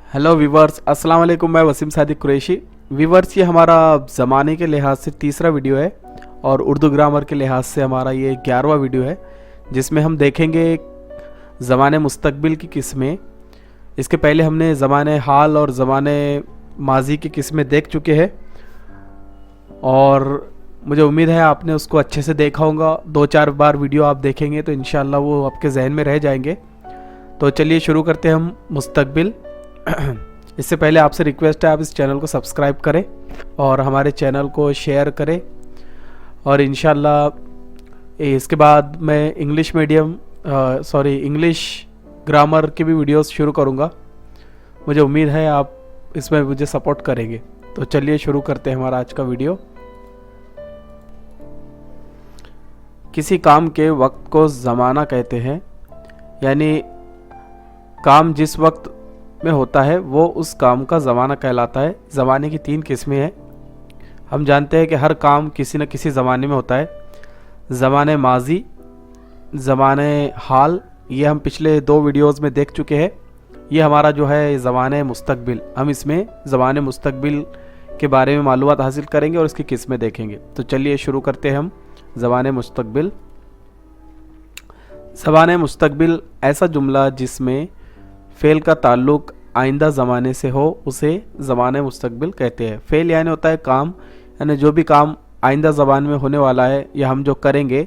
Hello viewers, अस्सलाम वालेकुम। मैं वसीम सादिक कुरैशी। वीवर्स, ये हमारा ज़माने के लिहाज से तीसरा वीडियो है और उर्दू ग्रामर के लिहाज से हमारा ये 11वां वीडियो है, जिसमें हम देखेंगे ज़माने मुस्तकबिल की किस्में। इसके पहले हमने ज़माने हाल और ज़माने माजी की किस्में देख चुके हैं और मुझे उम्मीद है आपने उसको अच्छे से देखा होगा। 2-4 बार वीडियो आप देखेंगे तो इंशाल्लाह वो आपके जहन में रह जाएंगे। तो चलिए शुरू करते हैं हम मुस्तकबिल। इससे पहले आपसे रिक्वेस्ट है, आप इस चैनल को सब्सक्राइब करें और हमारे चैनल को शेयर करें। और इंशाल्लाह इसके बाद मैं इंग्लिश ग्रामर की भी वीडियोस शुरू करूँगा। मुझे उम्मीद है आप इसमें मुझे सपोर्ट करेंगे। तो चलिए शुरू करते हैं हमारा आज का वीडियो। किसी काम के वक्त को ज़माना कहते हैं, यानी काम जिस वक्त में होता है वो उस काम का ज़माना कहलाता है। ज़माने की 3 किस्में हैं। हम जानते हैं कि हर काम किसी न किसी ज़माने में होता है। ज़माने माजी, ज़माने हाल, ये हम पिछले 2 वीडियोज़ में देख चुके हैं। ये हमारा जो है ज़माने मुस्तकबिल, हम इसमें ज़माने मुस्तकबिल के बारे में मालूमात हासिल करेंगे और इसकी किस्में देखेंगे। तो चलिए शुरू करते हैं हम ज़माने मुस्तकबिल। ज़माने मुस्तकबिल ऐसा जुमला जिसमें फ़ेल का ताल्लुक़ आइंदा ज़माने से हो उसे ज़माने मुस्तकबिल कहते हैं। फ़ेल यानी होता है काम, यानी जो भी काम आइंदा ज़माने में होने वाला है या हम जो करेंगे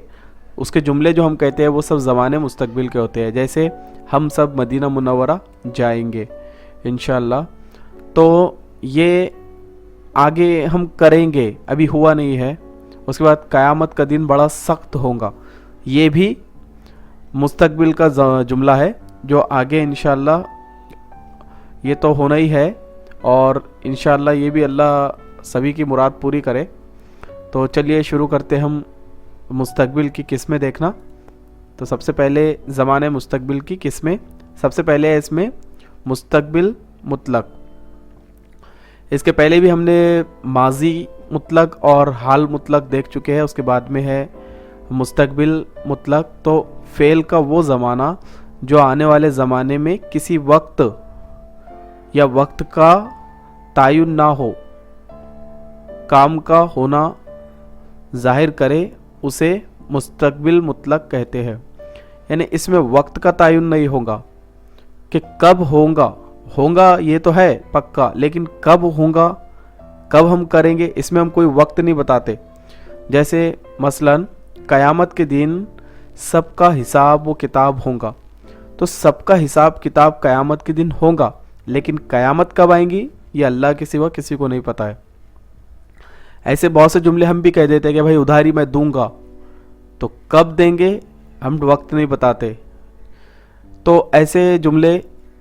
उसके जुमले जो हम कहते हैं वो सब ज़माने मुस्तकबिल के होते हैं। जैसे हम सब मदीना मुनव्वरा जाएंगे इंशाअल्लाह, तो ये आगे हम करेंगे, अभी हुआ नहीं है। उसके बाद क़यामत का दिन बड़ा सख्त होगा, ये भी मुस्तकबिल का जुमला है जो आगे इंशाअल्लाह ये तो होना ही है और इंशाअल्लाह ये भी अल्लाह सभी की मुराद पूरी करे। तो चलिए शुरू करते हम मुस्तकबिल की किस्में देखना। तो सबसे पहले ज़माने मुस्तकबिल की किस्में, सबसे पहले है इसमें मुस्तकबिल मुतलक। इसके पहले भी हमने माजी मुतलक और हाल मुतलक देख चुके हैं। उसके बाद में है मुस्तकबिल मुतलक। तो फ़ेल का वो ज़माना जो आने वाले ज़माने में किसी वक्त या वक्त का तायुन ना हो, काम का होना ज़ाहिर करे, उसे मुस्तकबिल मुतलक कहते हैं। यानी इसमें वक्त का तायुन नहीं होगा कि कब होगा ये तो है पक्का, लेकिन कब होगा, कब हम करेंगे, इसमें हम कोई वक्त नहीं बताते। जैसे मसलन क़यामत के दिन सबका हिसाब व किताब होगा, तो सबका हिसाब किताब क़यामत के दिन होगा, लेकिन क़यामत कब आएंगी ये अल्लाह के सिवा किसी को नहीं पता है। ऐसे बहुत से जुमले हम भी कह देते हैं कि भाई उधारी मैं दूंगा, तो कब देंगे हम वक्त नहीं बताते। तो ऐसे जुमले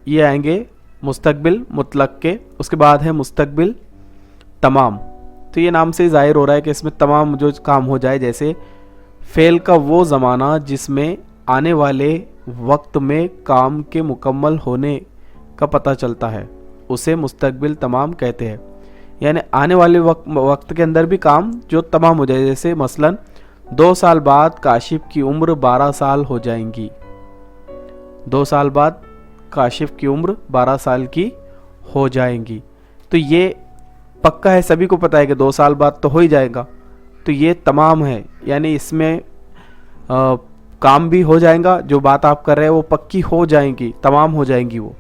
ये आएंगे मुस्तकबिल मुतलक के। उसके बाद है मुस्तकबिल तमाम। तो ये नाम से ज़ाहिर हो रहा है कि इसमें तमाम जो काम हो जाए। जैसे फ़ेल का वो ज़माना जिसमें आने वाले वक्त में काम के मुकम्मल होने का पता चलता है, उसे मुस्तकबिल तमाम कहते हैं। यानी आने वाले वक्त के अंदर भी काम जो तमाम हो जाए। जैसे मसलन 2 साल बाद काशिफ की उम्र 12 साल हो जाएंगी। 2 साल बाद काशिफ की उम्र 12 साल की हो जाएंगी। तो ये पक्का है, सभी को पता है कि 2 साल बाद तो हो ही जाएगा। तो ये तमाम है, यानी इसमें काम भी हो जाएगा, जो बात आप कर रहे हैं वो पक्की हो जाएंगी, तमाम हो जाएंगी वो।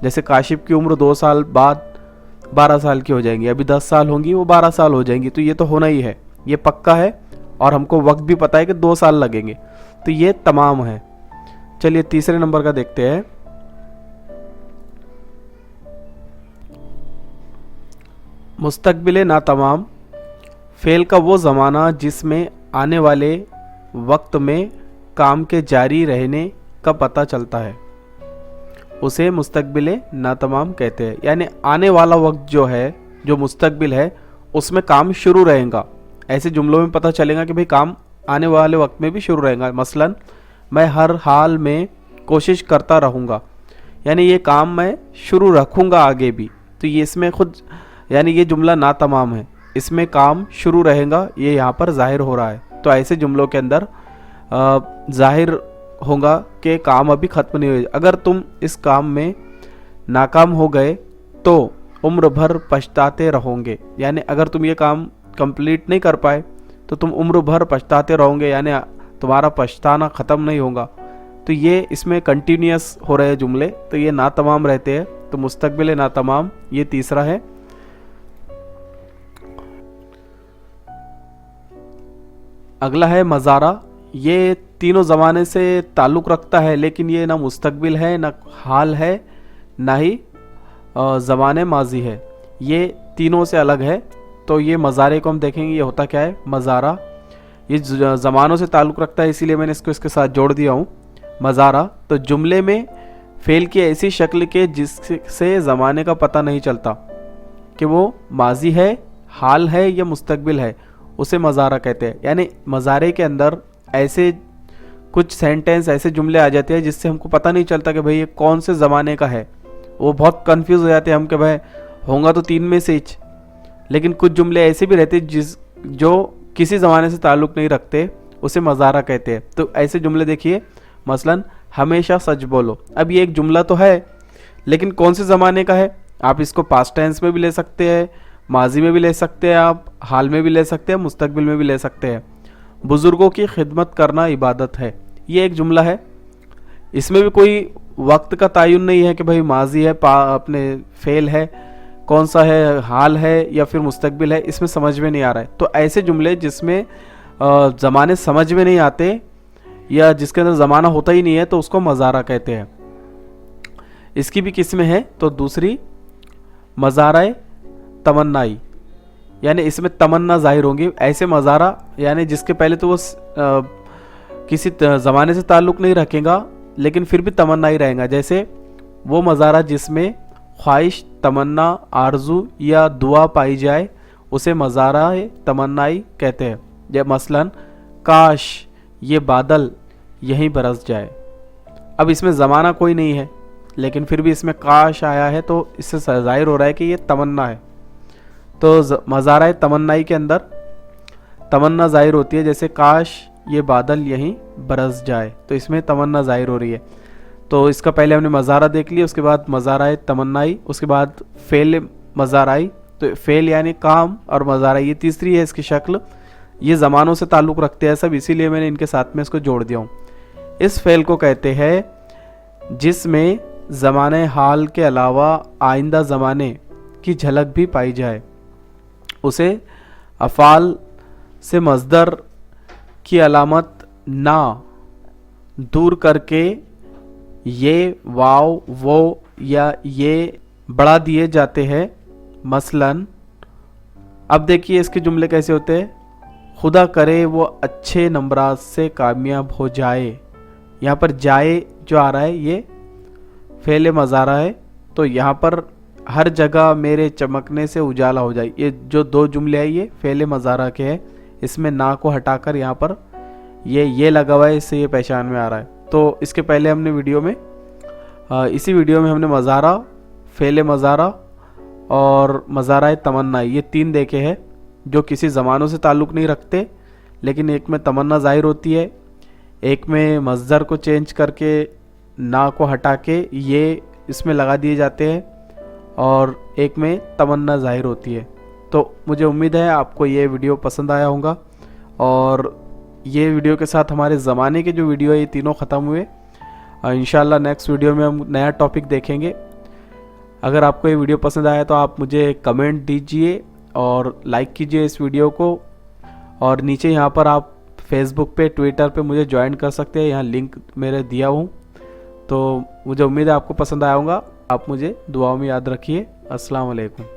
जैसे काशिफ की उम्र 2 साल बाद 12 साल की हो जाएंगी, अभी 10 साल होंगी वो 12 साल हो जाएंगी। तो ये तो होना ही है, ये पक्का है और हमको वक्त भी पता है कि 2 साल लगेंगे। तो ये तमाम है। चलिए तीसरे नंबर का देखते हैं। मुस्तकबिल ना तमाम। फ़ेल का वो ज़माना जिसमें आने वाले वक्त में काम के जारी रहने का पता चलता है, उसे मुस्तकबिल ना तमाम कहते हैं। यानी आने वाला वक्त जो है, जो मुस्तकबिल है, उसमें काम शुरू रहेगा। ऐसे जुमलों में पता चलेगा कि भाई काम आने वाले वक्त में भी शुरू रहेगा। मसलन मैं हर हाल में कोशिश करता रहूँगा, यानी ये काम मैं शुरू रखूँगा आगे भी। तो ये इसमें खुद यानी ये जुमला ना तमाम है, इसमें काम शुरू रहेगा, ये यहाँ पर ज़ाहिर हो रहा है। तो ऐसे जुमलों के अंदर ज़ाहिर होगा कि काम अभी ख़त्म नहीं हुआ। अगर तुम इस काम में नाकाम हो गए तो उम्र भर पछताते रहोगे, यानी अगर तुम ये काम कंप्लीट नहीं कर पाए तो तुम उम्र भर पछताते रहोगे, यानी तुम्हारा पछताना ख़त्म नहीं होगा। तो ये इसमें कंटिन्यूस हो रहे जुमले, तो ये ना तमाम रहते हैं, तो मुस्तकबिल ना तमाम ये तीसरा है। अगला है मज़ारा। ये तीनों ज़माने से ताल्लुक़ रखता है, लेकिन ये ना मुस्तकबिल है, ना हाल है, ना ही ज़माने माजी है, ये तीनों से अलग है। तो ये मज़ारे को हम देखेंगे, ये होता क्या है मज़ारा। ये ज़मानों से ताल्लुक़ रखता है, इसीलिए मैंने इसको इसके साथ जोड़ दिया हूँ मज़ारा। तो जुमले में फ़ेल की ऐसी शक्ल के जिससे ज़माने का पता नहीं चलता कि वो माजी है, हाल है या मुस्तकबिल है, उसे मज़ारा कहते हैं। यानी मज़ारे के अंदर ऐसे कुछ सेंटेंस, ऐसे जुमले आ जाते हैं जिससे हमको पता नहीं चलता कि भाई ये कौन से ज़माने का है। वो बहुत कंफ्यूज हो जाते हैं हम कि भाई होगा तो तीन में से ही। लेकिन कुछ जुमले ऐसे भी रहते हैं जो किसी ज़माने से ताल्लुक़ नहीं रखते, उसे मज़ारा कहते हैं। तो ऐसे जुमले देखिए, मसलन हमेशा सच बोलो। अब ये एक जुमला तो है, लेकिन कौन से ज़माने का है? आप इसको पास्ट टेंस में भी ले सकते हैं, माजी में भी ले सकते हैं, आप हाल में भी ले सकते हैं, मुस्तकबिल में भी ले सकते हैं। बुज़ुर्गों की खिदमत करना इबादत है, ये एक जुमला है। इसमें भी कोई वक्त का तयन नहीं है कि भाई माजी है, अपने फ़ेल है, कौन सा है, हाल है या फिर मुस्तकबिल है, इसमें समझ में नहीं आ रहा है। तो ऐसे जुमले जिसमें ज़माने समझ में नहीं आते या जिसके अंदर ज़माना होता ही नहीं है, तो उसको मज़ारा कहते हैं। इसकी भी किस्में हैं। तो दूसरी मज़ारा तमन्नाई, यानी इसमें तमन्ना ज़ाहिर होंगी। ऐसे मज़ारा यानी जिसके पहले तो वो किसी ज़माने से ताल्लुक़ नहीं रखेगा, लेकिन फिर भी तमन्ना ही रहेगा। जैसे वो मज़ारा जिसमें ख्वाहिश, तमन्ना, आरजू या दुआ पाई जाए, उसे मज़ारा तमन्नाई कहते हैं। जब मसलन काश ये बादल यहीं बरस जाए। अब इसमें ज़माना कोई नहीं है, लेकिन फिर भी इसमें काश आया है, तो इससे ज़ाहिर हो रहा है कि ये तमन्ना है। तो मज़ारा तमन्नाई के अंदर तमन्ना ज़ाहिर होती है, जैसे काश ये बादल यहीं बरस जाए, तो इसमें तमन्ना ज़ाहिर हो रही है। तो इसका पहले हमने मज़ारा देख लिया, उसके बाद मज़ारा तमन्नाई, उसके बाद फ़ेल मज़ाराई। तो फ़ेल यानी काम, और मज़ारा ये तीसरी है इसकी शक्ल। ये ज़मानों से ताल्लुक़ रखते हैं सब, इसीलिए मैंने इनके साथ में इसको जोड़ दिया हूँ। इस फ़ेल को कहते हैं जिसमें ज़माने हाल के अलावा आइंदा ज़माने की झलक भी पाई जाए, उसे अफ़ाल से मज़दर की अलामत ना दूर करके ये, वाव, वो या ये बढ़ा दिए जाते हैं। मसलन अब देखिए इसके जुमले कैसे होते हैं। खुदा करे वो अच्छे नंबरात से कामयाब हो जाए। यहाँ पर जाए जो आ रहा है ये फ़ेल मज़ारा है, तो यहाँ पर हर जगह मेरे चमकने से उजाला हो जाए, ये जो दो जुमले हैं ये फ़ेल मज़ारा के हैं। इसमें ना को हटाकर यहाँ पर ये लगा हुआ है, इससे ये पहचान में आ रहा है। तो इसके पहले हमने वीडियो में इसी वीडियो में हमने मज़ारा, फ़ेल मज़ारा और मज़ारा तमन्ना ये तीन देखे हैं, जो किसी ज़मानों से ताल्लुक़ नहीं रखते, लेकिन एक में तमन्ना ज़ाहिर होती है, एक में मज़दर को चेंज करके ना को हटा के ये इसमें लगा दिए जाते हैं, और एक में तमन्ना ज़ाहिर होती है। तो मुझे उम्मीद है आपको ये वीडियो पसंद आया होगा, और ये वीडियो के साथ हमारे ज़माने के जो वीडियो है ये तीनों ख़त्म हुए। इंशाल्लाह नेक्स्ट वीडियो में हम नया टॉपिक देखेंगे। अगर आपको ये वीडियो पसंद आया तो आप मुझे कमेंट दीजिए और लाइक कीजिए इस वीडियो को, और नीचे यहाँ पर आप फेसबुक पे, ट्विटर पे मुझे ज्वाइन कर सकते हैं, यहाँ लिंक मेरे दिया हूँ। तो मुझे उम्मीद है आपको पसंद आया होगा। आप मुझे दुआओं में याद रखिए। अस्सलाम वालेकुम।